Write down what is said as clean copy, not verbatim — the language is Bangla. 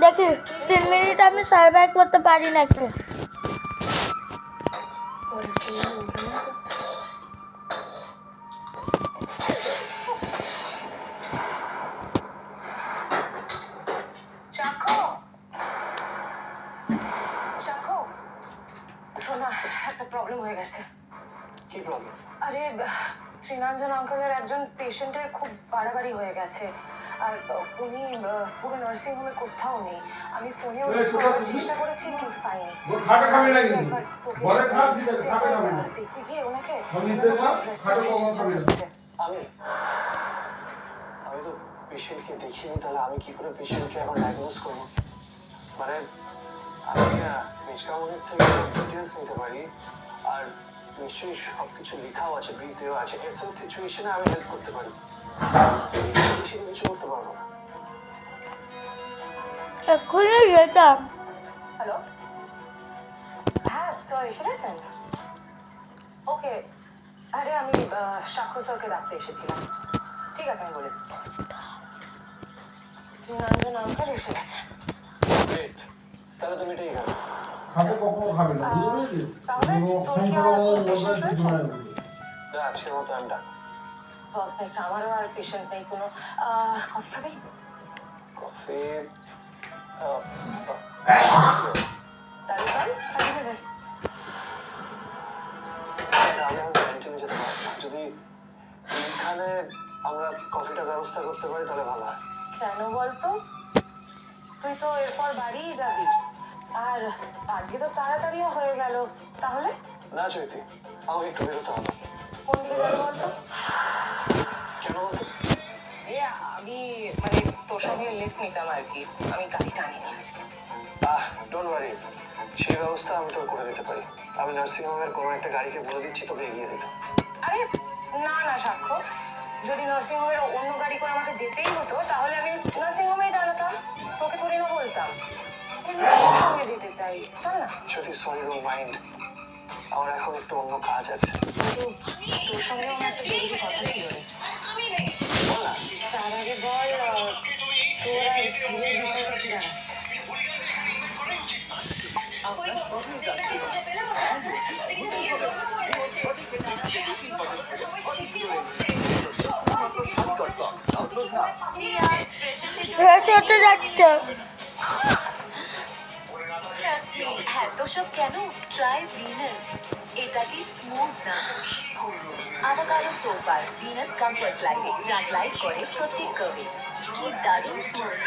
দেখি 3 মিনিট আমি সার্ভাইভ করতে পারি নাকি। একটা প্রবলেম হয়ে গেছে। কি প্রবলেম? আরে শ্রীনাঞ্জন আঙ্কেলের একজন পেশেন্টের খুব বাড়াবাড়ি হয়ে গেছে, আর উনি পুরো নার্সিং হোমে কোথাও নেই। আমি ফোনে চেষ্টা করেছি কিন্তু পাইনি। দেখতে গিয়ে ওনাকে আমি তো পেশেন্টকে দেখিনি, তাহলে আমি কি করে পেশেন্টকে এখন ডায়াগনোজ করবো? মানে আমি মেজকামনের থেকে ডিটেলস নিতে পারি, আর নিশ্চয়ই সবকিছু লেখাও আছে, ব্রিফ দেওয়া আছে। এসব সিচুয়েশনে আমি হেল্প করতে পারি, বেশি কিছু করতে পারবো না। এক্ষুনি যেতাম। হ্যালো, হ্যাঁ স্যার এসে গেছেন? ওকে, আরে আমি সাক্ষ্য স্যারকে ডাকতে এসেছিলাম। ঠিক আছে, আমি বলে দিচ্ছি। শ্রীনাঞ্জন আঙ্কেল এসে গেছে। তাহলে তুমি এটাই গেল খাবে, কখনো খাবে না, বুঝতে পেরেছিস? আজকের মতো আমি ডাক। পারফেক্ট, আমারও আর পেশেন্ট নেই কোনো। কফি খাবি? কফি তাহলে চল সাজিয়ে যাই। আমি এখন ক্যান্টিনে যেতে পারবো না, যদি এইখানে আমরা কফিটা ব্যবস্থা করতে পারি তাহলে ভালো হয়। কেন বলতো? তুই তো এরপর বাড়িই যাবি, আর আজকে তো তাড়াতাড়িও হয়ে গেল। তাহলে না চৈতি, আমাকে একটু বেরোতে হবে। কোন দিকে যাবি বলতো? কেন বলতো? আমি মানে তোর সঙ্গে লিফট নিতাম আর কি, আমি গাড়ি টানিনি আজকে। ডোন্ট ওয়ারি, সেই ব্যবস্থা আমি তোর করে দিতে পারি। আমি নার্সিং হোমের কোনো একটা গাড়িকে বলে দিচ্ছি তোকে এগিয়ে দিতে। আরে না না সাক্ষ্য, যদি নার্সিং হোমের অন্য গাড়ি করে আমাকে যেতেই হতো তাহলে আমি নার্সিং হোমেই জানাতাম, তোকে থোড়ি না বলতাম। সঙ্গে যেতে চাই, চল না। যদি সরি ডোন্ট মাইন্ড, আমার এখন একটু অন্য কাজ আছে। তোর সঙ্গে আমার একটা জরুরি কথা ছিল রে। বল না। তার আগে বল, তোর আর ছেলের বিষয়টা কি জানাচ্ছে? ফ্রেশ হতে যাচ্ছে। এত সব কেন? ট্রাই ভিনাস, এটা কি স্মুথ না? আভাকাডো সোপ আর ভিনাস কমফর্ট লাইটে যা গ্লাইড করে প্রত্যেক কার্ভে। কি দারুণ স্মুথ!